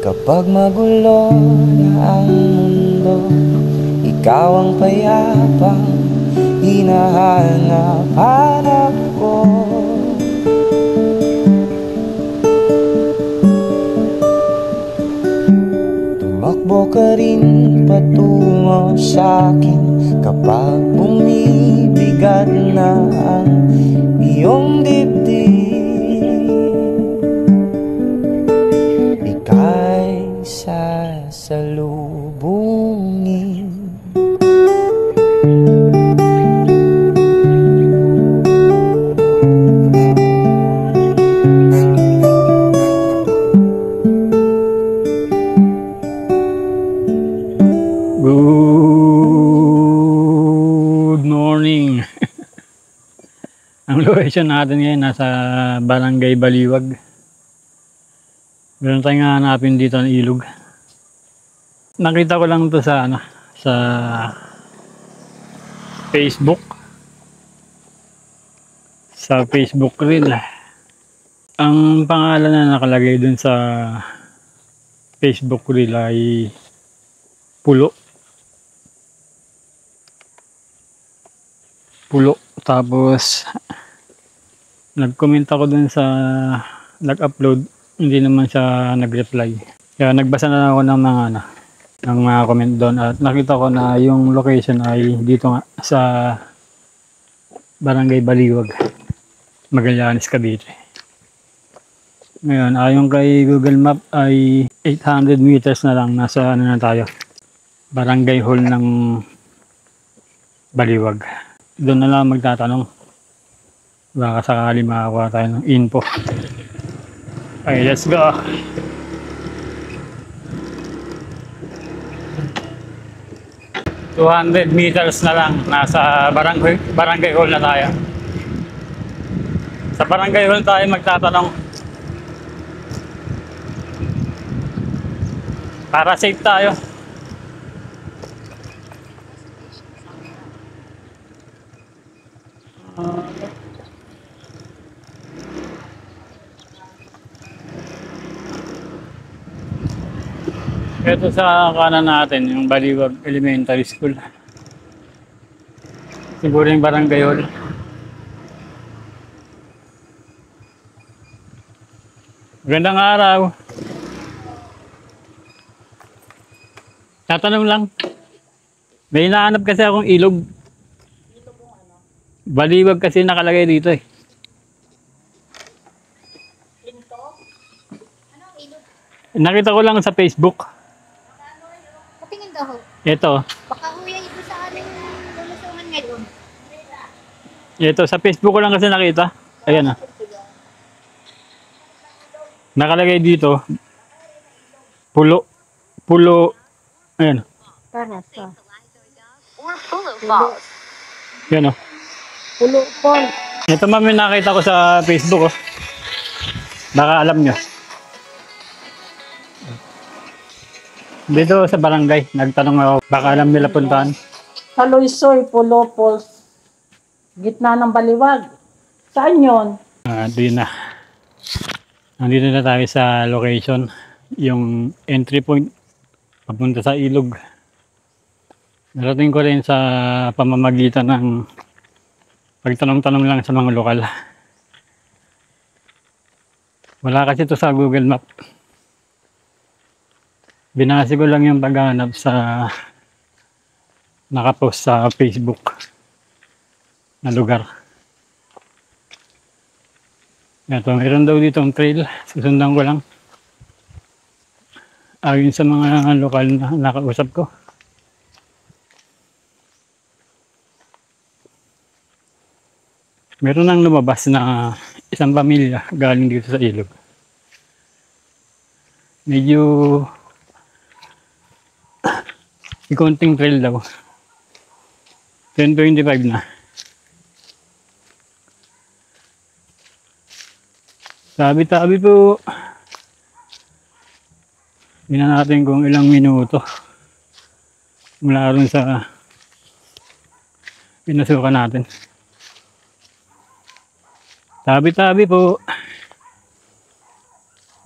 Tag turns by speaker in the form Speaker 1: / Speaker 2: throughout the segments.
Speaker 1: Kapag magulo na ang mundo, ikaw ang payapang hinahanap-hanap ko. Tumakbo ka rin patungo sa'kin kapag bumibigat na ang iyong dibdib. Ika'y sasalubungin.
Speaker 2: Good morning. Ang location natin ngayon nasa Barangay Baliwag. Meron tayong hanapin dito ng ilog. Nakita ko lang to sa sa Facebook. Sa Facebook reel. Ang pangalan na nakalagay dun sa Facebook reel ay Pulo. Tapos nag-comment ako dun sa nag-upload, hindi naman siya nag-reply. Kaya nagbasa na ako ng mga comment doon at nakita ko na yung location ay dito nga sa Barangay Baliwag, Magallanes, Cavite. Ngayon, ayon kay Google Map ay 800 meters na lang, nasa na tayo, Barangay Hall ng Baliwag. Doon na lang magtatanong, baka sakali makakuha tayo ng info. Okay, let's go. $200 meters na lang, nasa Barangay Hall na tayo. Sa Barangay Hall tayo magtatanong para safe tayo. Ito sa kanan natin, yung Baliwag Elementary School. Siguro yung Barangay Hall. Magandang araw. Tatanong lang. May hinahanap kasi akong ilog. Baliwag kasi nakalagay dito eh. Nakita ko lang sa Facebook.
Speaker 3: Patingin daw.
Speaker 2: Ito.
Speaker 3: Baka huya ito sa aming lulusungan ngayon.
Speaker 2: Ito sa Facebook ko lang kasi nakita. Ayan ah. Nakalagay dito. Pulo. Ayan.
Speaker 3: Para sa.
Speaker 2: Ayan oh.
Speaker 3: Pulo Paul.
Speaker 2: Ito ma'am yung nakita ko sa Facebook oh. Baka alam nyo. Dito sa barangay, nagtanong ako, baka alam nila puntahan.
Speaker 4: Sa Loisoy, Pulo Falls, gitna ng Baliwag. Saan yun?
Speaker 2: Doon na. Nandito na tayo sa location. Yung entry point, papunta sa ilog. Narating ko rin sa pamamagitan ng pagtanong-tanong lang sa mga lokal. Wala kasi ito sa Google Map. Binasi ko lang yung paghahanap sa nakapost sa Facebook na lugar. Ito, mayroon daw ditong trail. Susundan ko lang. Ayon sa mga lokal na nakausap ko. Meron nang lumabas na isang pamilya galing dito sa ilog. Medyo konting trail daw. 10:25 na. Tabi-tabi po. Tingnan natin kung ilang minuto mula ron sa pinasukan natin. Tabi-tabi po.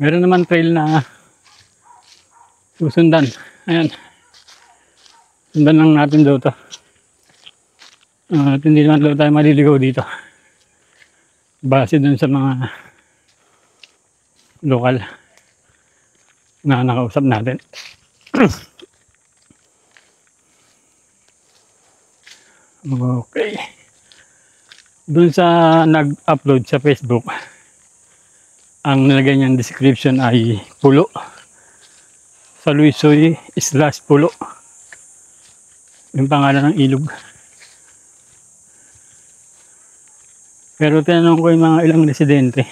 Speaker 2: Meron naman trail na susundan. Ayan. Sundan lang natin daw to. At hindi naman daw tayo maliligaw dito. Base dun sa mga lokal na nakausap natin. Okay. Dun sa nag-upload sa Facebook, ang nilagay niyang description ay pulo. Saluisoy/pulo. Yung pangalan ng ilog. Pero tinanong ko yung mga ilang residente.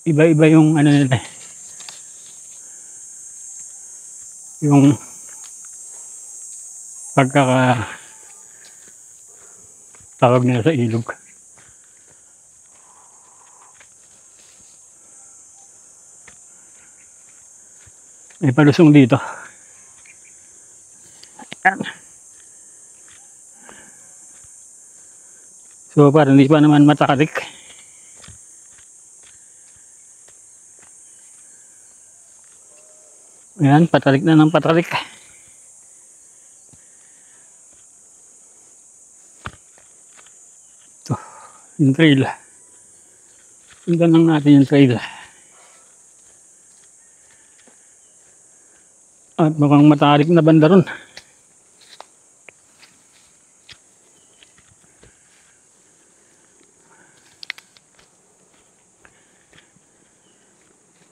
Speaker 2: Iba-iba yung ano nila. Yung tawag nila sa ilog. May palusong dito. Ayan. So parang hindi pa naman matarik. Ayan, patarik na ng patarik. Ito, yung trail. Sundan lang natin yung trail. At mukhang matarik na banda ron.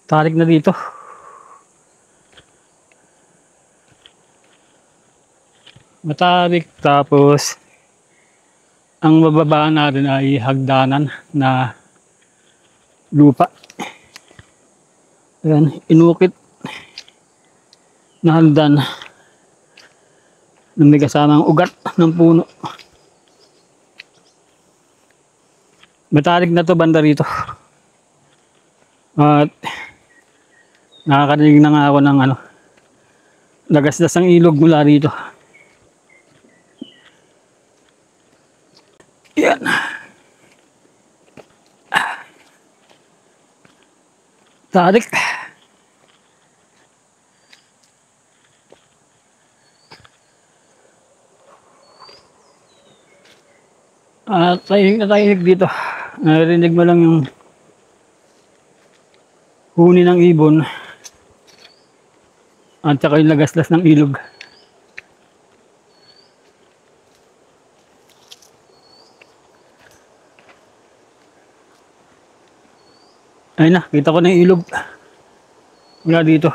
Speaker 2: Tarik na dito. Matarik, tapos ang bababa natin ay hagdanan na lupa. Ayan, inukit na hagdan na may kasamang ugat ng puno. Matarik na to banda rito. At nakakarinig na nga ako ng lagasdas ng ilog mula rito. Yan. Tarik. At tahimik na tahimik dito. Narinig mo lang yung huni ng ibon at saka yung lagaslas ng ilog. Ayun na, kita ko na yung ilog mula dito.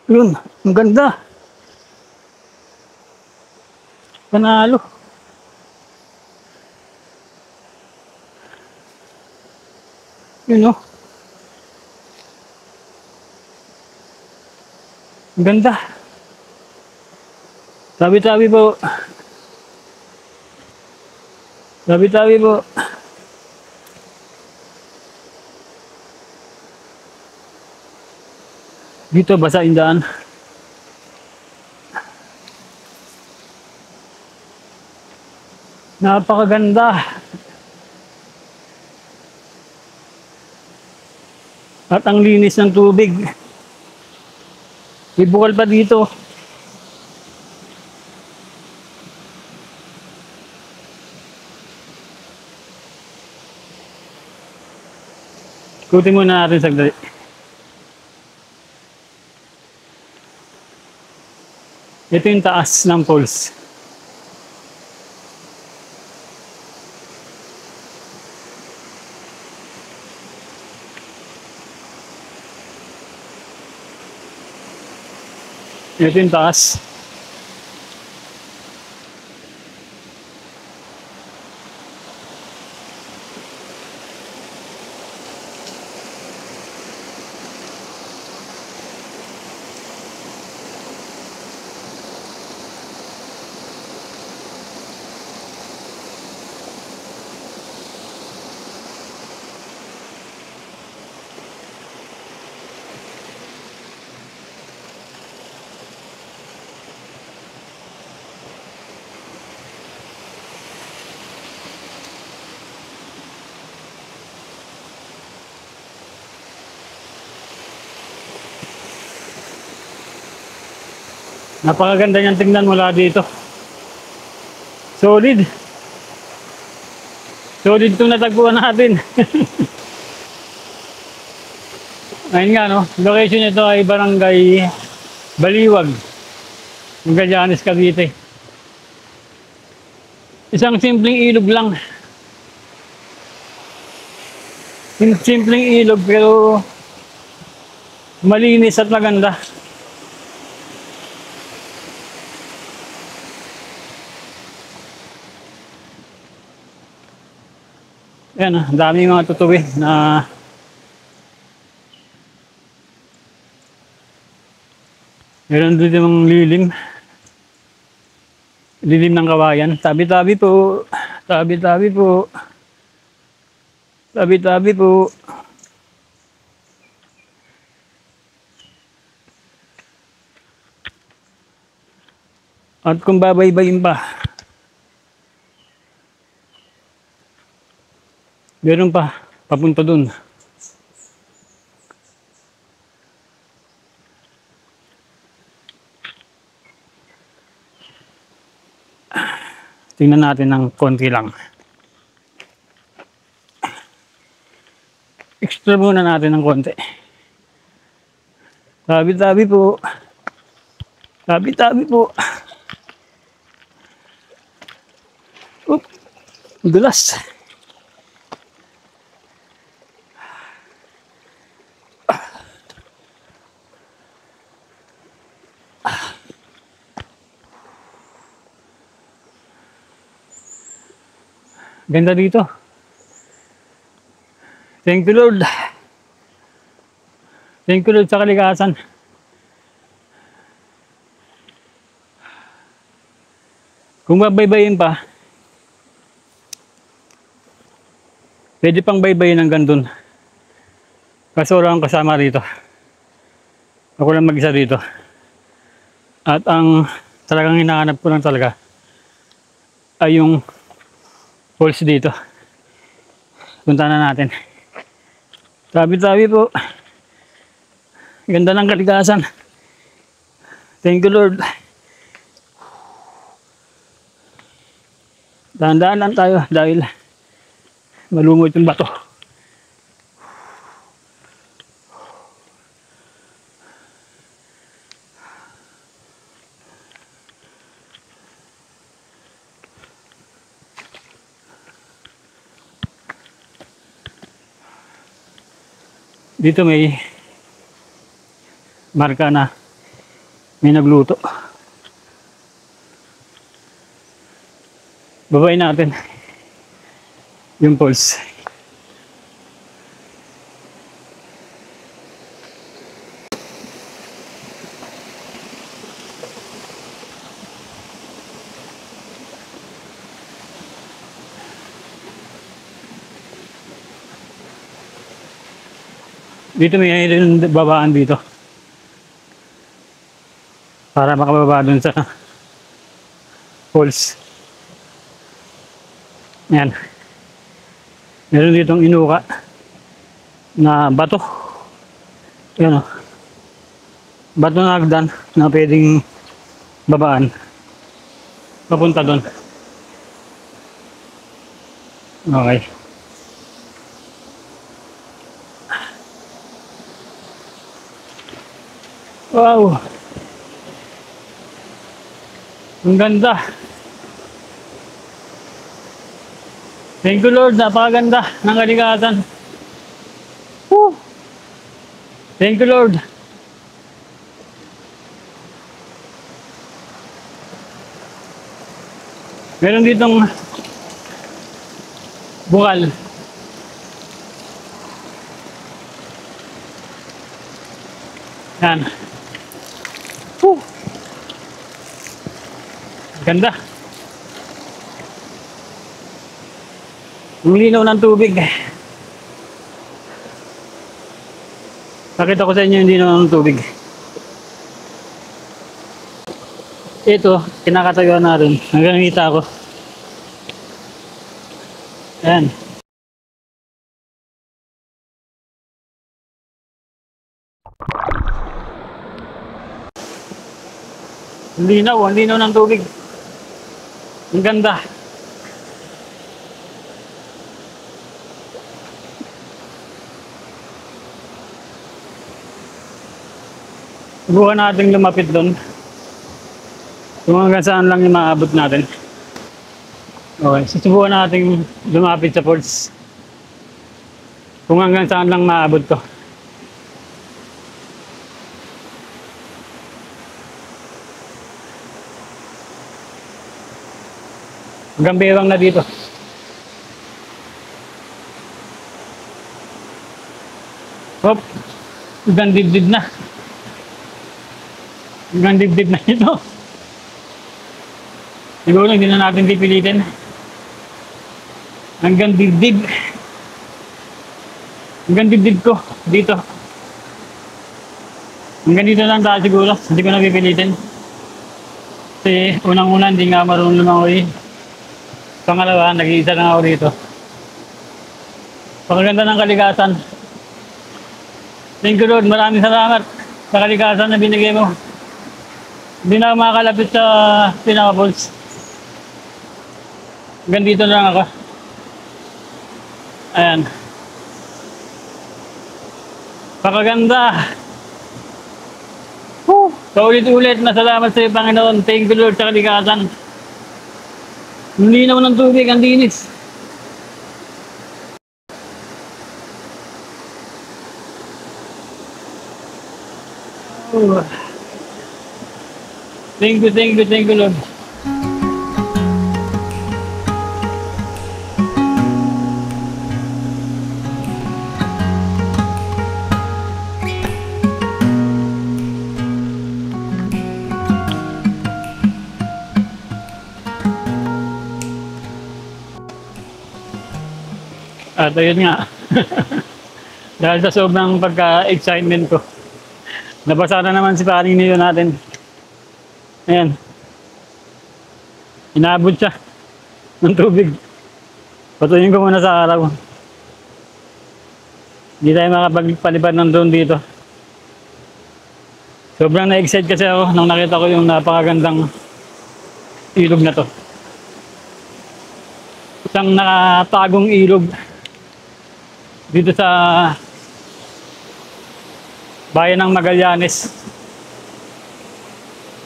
Speaker 2: Yun, ang ganda. Panalo. Yun o. Ang ganda. Tabi-tabi po. Tabi-tabi po. Dito basa yung daan. Napakaganda. At ang linis ng tubig. May bukal pa dito. Ikutin muna natin sagdali. Ito yung taas ng falls. Ito yung taas. Napakaganda niyang tingnan mula dito. Solid. Solid itong natagpuan natin. Ayun nga, no? Location nito ay Barangay Baliwag, Magallanes, Cavite. Isang simpleng ilog lang. Simpleng ilog pero malinis at maganda. Ayan, ang dami mga tutuwi na meron dito yung lilim. Lilim ng kawayan. Tabi-tabi po. Tabi-tabi po. Tabi-tabi po. At kung babaybayin pa, meron pa, papunta dun. Tingnan natin ng konti lang. Extra muna natin ng konti. Tabi-tabi po. Tabi-tabi po. Oop, dulas. Ganda dito. Thank you, Lord. Thank you, Lord, sa kalikasan. Kung babaybayin pa, pwede pang baybayin hanggang dun. Kaso wala akong kasama rito. Ako lang mag-isa dito. At ang talagang hinahanap ko lang talaga ay yung falls dito. Punta na natin. Tabi-tabi po. Ganda ng kalikasan. Thank you, Lord. Dahan-dahan lang tayo dahil malumot yung bato. Dito may marka na may nagluto. Babayin natin yung pulse. Dito may babaan dito para makababa dun sa falls. Yan. Meron ditong inuka na bato. Yan o. Bato na hagdan na pwedeng babaan. Papunta dun. Okay. Wow! Ang ganda! Thank you, Lord, napakaganda ng kalikasan. Woo! Thank you, Lord. Meron ditong bukal. Yan. Woo! Ganda. Ang linaw ng tubig. Pakita ko sa inyo yung linaw ng tubig. Ito, kinakatayuan natin. Hanggang nakita ako. Ayan. Ang linaw ng tubig. Ang ganda. Subukan natin lumapit doon. Kung hanggang saan lang yung maabot natin. Okay, susubukan natin lumapit sa falls. Kung hanggang saan lang maabot ko. Hanggang bewang na dito. Hop! Hanggang dibdib na. Hanggang dibdib na ito. Siguro hindi na natin pipilitin. Hanggang dibdib. Hanggang dibdib ko dito. Hanggang dito lang tayo siguro. Hindi ko na pipilitin. Kasi unang-una hindi nga marunong lumangoy. Pangalawa, nag-iisa lang ako dito. Pagkaganda ng kalikasan. Thank you Lord, maraming salamat sa kalikasan na binigay mo. Hindi na ako makakalapit sa Pinaka Falls. Hanggang dito lang ako. Ayan. Pakaganda. Paulit-ulit na salamat sa iyo, Panginoon. Thank you Lord sa kalikasan. Ang linaw ng tubig, ang linis. Oh. Thank you Lord. At ayun nga. Dahil sa sobrang pagka-excitement ko. Nabasa na naman si paring niyo natin. Ayan. Inaabot siya ng tubig. Patuloyin ko muna sa araw. Hindi tayo makapagpalipad ng drone dito. Sobrang na-excite kasi ako nung nakita ko yung napakagandang ilog na to. Isang nakatagong ilog dito sa bayan ng Magallanes,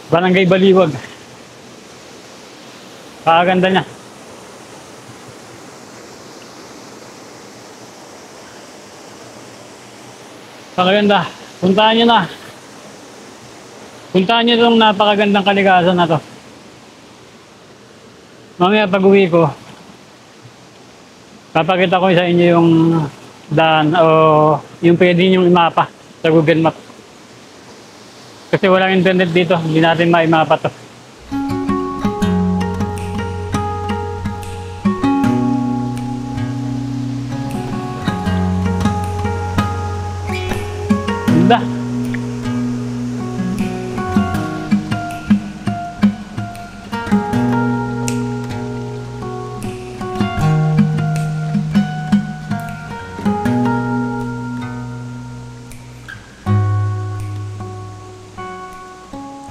Speaker 2: Barangay Baliwag. Pakaganda niya. Pakaganda. Puntahan niyo na. Puntahan niyo itong napakagandang kalikasan na to. Mamaya pag uwi ko, papakita ko sa inyo yung daan o yung pwede niyong imapa sa Google Map. Kasi walang internet dito, hindi natin maimapa to. Ganda.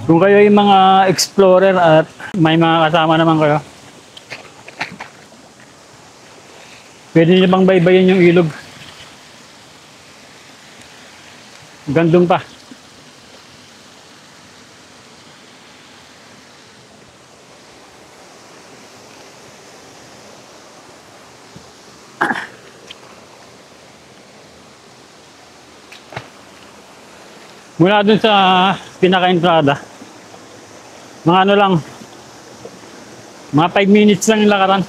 Speaker 2: Kung kayo yung mga explorer at may mga kasama naman kayo, pwede nyo bang baybayin yung ilog. Gandun pa. Mula dun sa pinaka-entrada, mga ano lang, mga 5 minutes lang yung lakaran.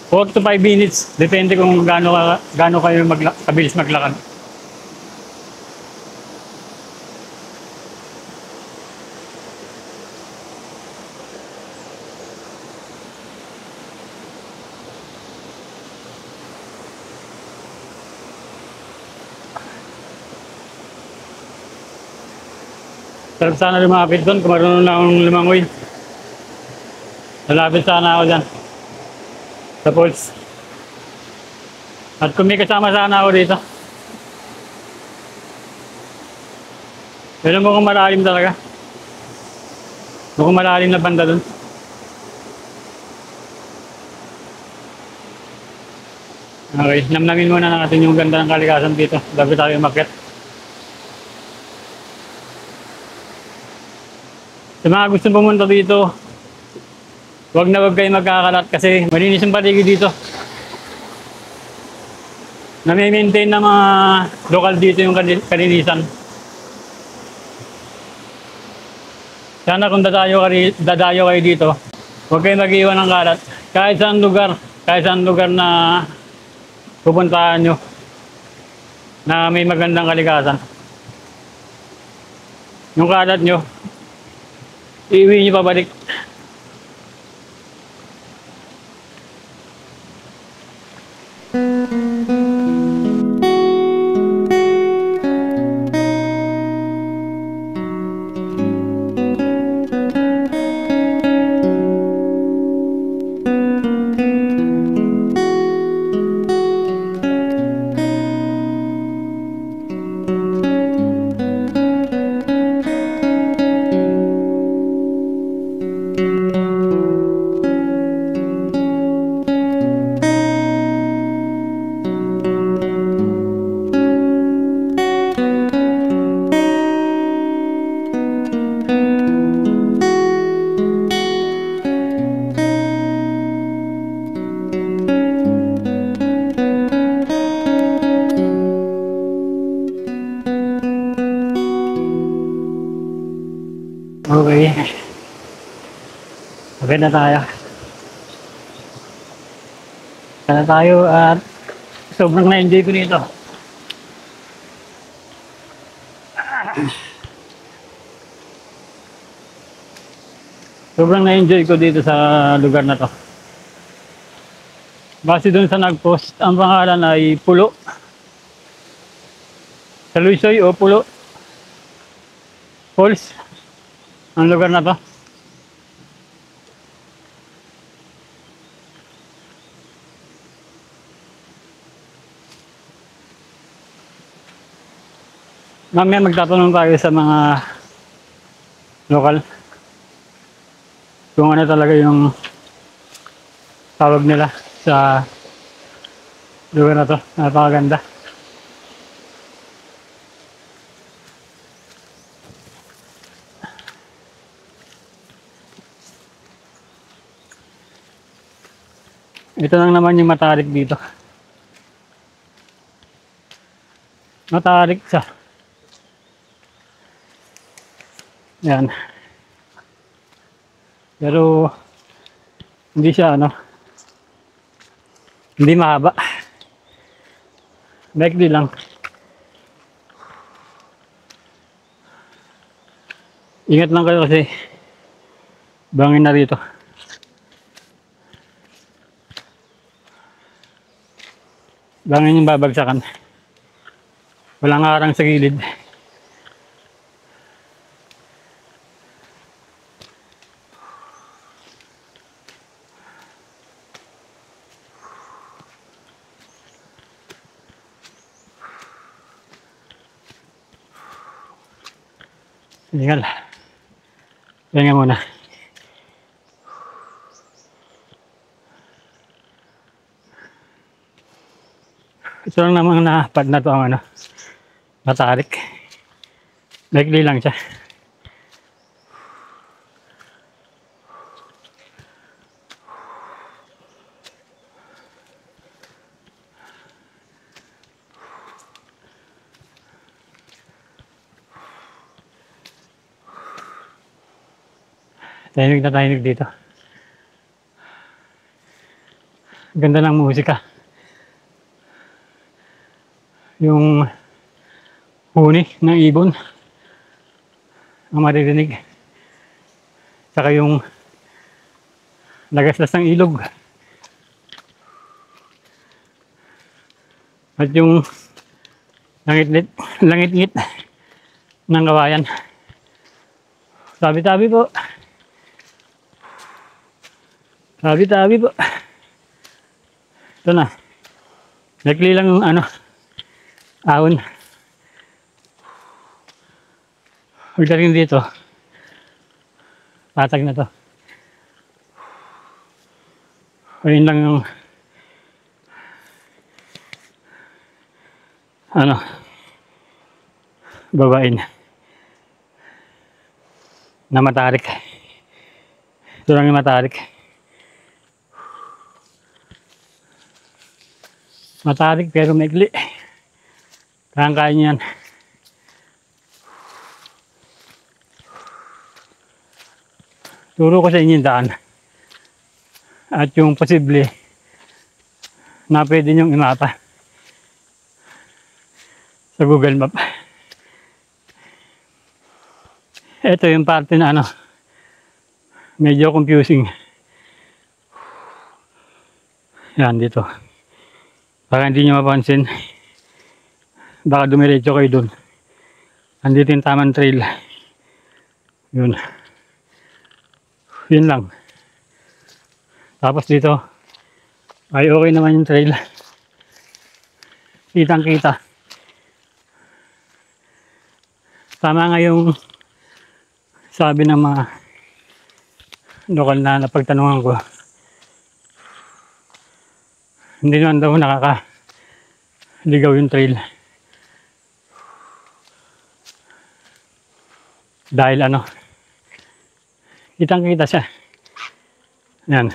Speaker 2: 4 to 5 minutes, depende kung gaano kayo kabilis maglakad. Sarap sana lumapit doon kung marunong lang akong lumangoy. Lalapit sana ako dyan sa falls. At kung may kasama sana ako dito. Pero mukhang malalim talaga. Mukhang malalim na banda dun. Okay, namnamin muna natin yung ganda ng kalikasan dito bago tayo umakyat. Sa mga gusto pumunta dito, wag na wag kayo magkakalat kasi malinis yung paligid dito. Nami-maintain ng mga lokal dito yung kalinisan. Sana kung dadayo kayo dito, huwag kayo mag-iwan ng kalat. Kahit saan lugar na pupuntahan nyo na may magandang kalikasan. Yung kalat nyo, iuwi nyo pabalik. Okay. Okay na tayo. Kaya na tayo at sobrang na-enjoy ko nito. Sobrang na-enjoy ko dito sa lugar na to. Base dun sa nag-post, ang pangalan ay Pulo. Sa Luisoy o Pulo Falls. Ang lugar na to. Mamaya magtatanong tayo sa mga lokal kung ano talaga yung tawag nila sa lugar na to. Napakaganda. Ito lang naman yung matarik dito. Matarik siya. Yan. Pero hindi siya hindi mahaba. Maikli lang. Ingat lang kayo kasi bangin na rito. Bangin yung babagsakan. Walang harang sa gilid. Tinggal. Pahinga muna. Ito lang namang napad na to ang matarik. Maikli lang siya. Tahimik na tahimik dito. Ganda ng musika. Yung huni ng ibon ang maririnig. Saka yung lagaslas ng ilog. At yung langit-ngit ng kawayan. Tabi-tabi po. Tabi-tabi po. Ito na. Nakli lang yung ahon. Pagdating dito, Patag na to. Ayun lang yung ano, babain na matarik. Ito lang yung matarik. Matarik pero maikli. Kaya niyan. Turo ko sa inyo yung daan. At yung posible na pwede nyong imapa sa Google Map. Ito yung parte na ano, medyo confusing. Yan dito. Baka hindi nyo mapansin. Baka dumiretso kayo dun. Andito yung tamang trail. Yun. Yun lang. Tapos dito ay okay naman yung trail. Kitang kita. Tama nga yung sabi ng mga lokal na napagtanungan ko. Hindi naman daw nakakaligaw yung trail. Dahil ano, kitang kita siya. Yan.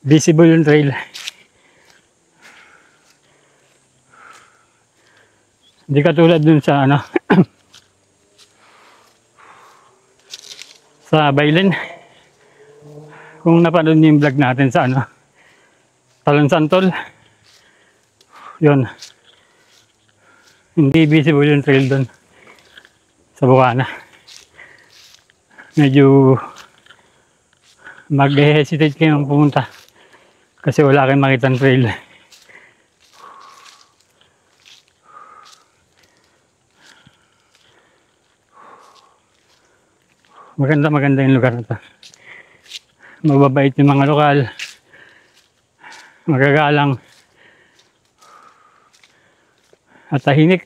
Speaker 2: Visible yung trail. Hindi katulad dun sa ano, sa Baylen. Kung napanood niyo yung vlog natin sa ano, Talon Santol. Yun. Hindi visible yung trail dun sa Bukana. Medyo mag-hesitate kayong pumunta kasi wala kayong makitang trail. Maganda yung lugar na to. Mababait yung mga lokal, magagalang at tahimik.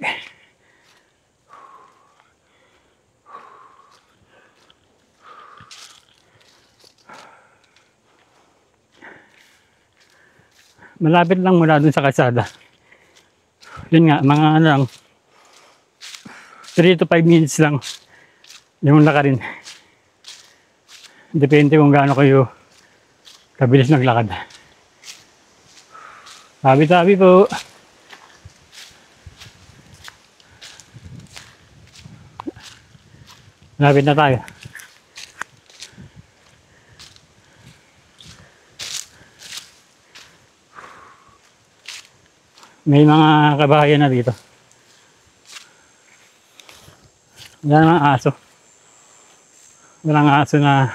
Speaker 2: Malapit lang mula dun sa kalsada. Yun nga, mga ano lang, 3 to 5 minutes lang yung lakarin. Depende kung gaano kayo kabilis naglakad. Tabi-tabi po. Malapit na tayo. May mga kabahayan na dito. Wala namang aso. Walang aso na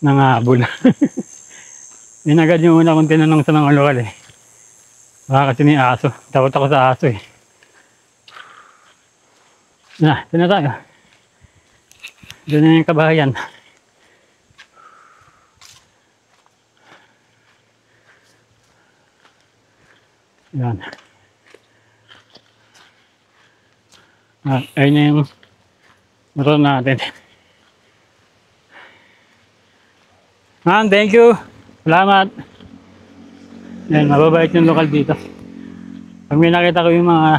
Speaker 2: nangahabol. Yun agad yung una kong tinanong sa mga lokal eh. Baka kasi may aso. Takot ako sa aso eh. Ito na tayo. Doon na yung kabahayan. Yan. Ayun na yung motor natin. Ma'am, thank you. Salamat. Yan, mababait yung lokal dito. Pag may nakita ko yung mga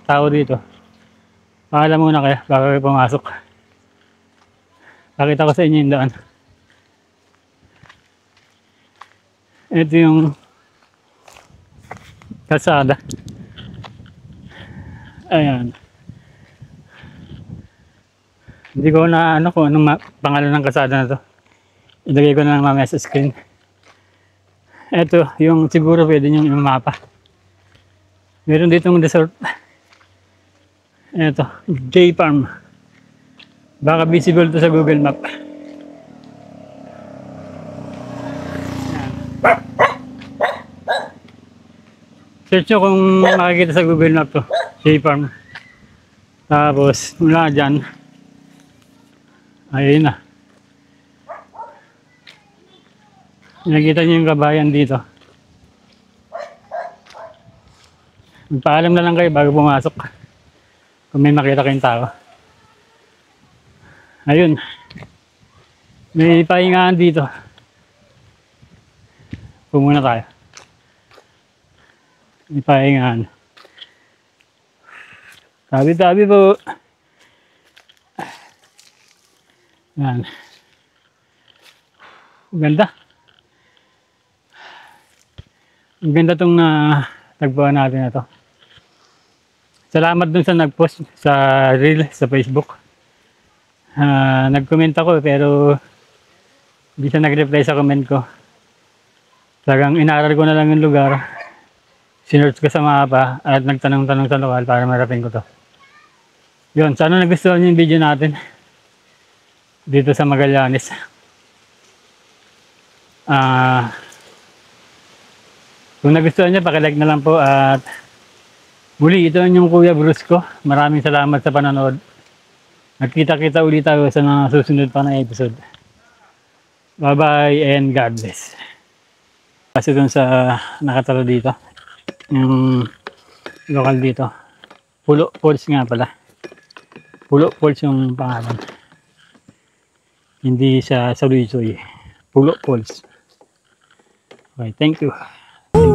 Speaker 2: tao dito, paalam muna kayo bago kayo pumasok. Pakita ko sa inyo yung daan. Ito yung kalsada. Ayan. Hindi ko na ano kung anong pangalan ng kalsada na to. Ilagay ko na lang mamaya sa screen. Ito, yung siguro pwede nyo yung mapa. Meron ditong resort. Ito, J Farm. Baka visible to sa Google Map. Yan. Search nyo kung makikita sa Google Map to. J Farm. Tapos, mula dyan. Ayun na. Nakita niyo yung kabayan dito. Magpaalam na lang kayo bago pumasok. kung may makita kayong tao. Ayun. May pahingaan dito. Pumuna tayo. May pahingaan. Tabi-tabi po. Yan. Ang ganda. Ang ganda itong tagpuan natin na to. Salamat dun sa nag-post sa reel sa Facebook. Nag-comment ako pero hindi siya nag-reply sa comment ko. Talagang inaral ko na lang yung lugar. Sinearch ko sa mapa at nagtanong-tanong sa lokal para marating ko to. Yun, sana nagustuhan niyo yung video natin dito sa Magallanes. Kung nagustuhan niyo, pakilike na lang po at muli, ito yung Kuya Bruce ko. Maraming salamat sa panonood. Nagkita-kita ulit tayo sa mga susunod pa na episode. Bye-bye and God bless. Kasi dun sa nakatalo dito, yung lokal dito, Pulo Falls nga pala. Pulo Falls yung pangalan. Hindi sa Luisoy. Pulo Falls. Okay, thank you.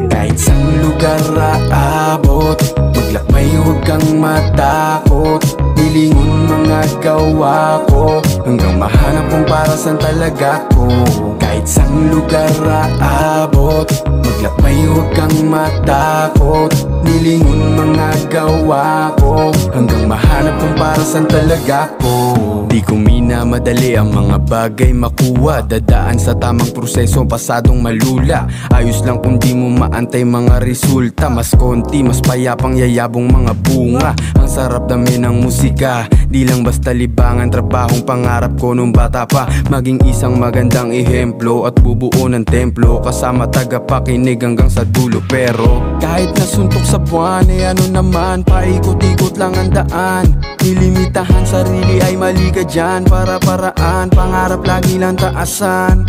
Speaker 5: Kahit saan lugar aabot, maglakbay huwag kang matakot. Nilingon mga gawa ko, hanggang mahanap kung para saan talaga ko. Kahit saan lugar aabot, maglakbay huwag kang matakot. Nilingon mga gawa ko, hanggang mahanap kung para saan talaga ko. Di ko minamadali ang mga bagay makuha. Dadaan sa tamang proseso, pasadong malula. Ayos lang kung di mo maantay mga resulta. Mas konti, mas payapang yayabong mga bunga. Ang sarap dami ng musika, di lang basta libangan. Trabahong pangarap ko nung bata pa, maging isang magandang ehemplo at bubuo ng templo, kasama tagapakinig hanggang sa dulo. Pero kahit nasuntok sa buwan, ano naman, paikot-ikot lang ang daan. Nilimitahan sarili ay mali ka dyan, para-paraan, pangarap lagi lang taasan.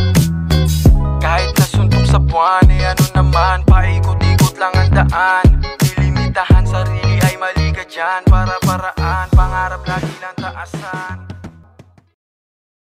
Speaker 5: Kahit nasuntok sa buwan, ano naman, paikot-ikot lang ang daan. Nilimitahan sarili ay mali ka dyan, para-paraan.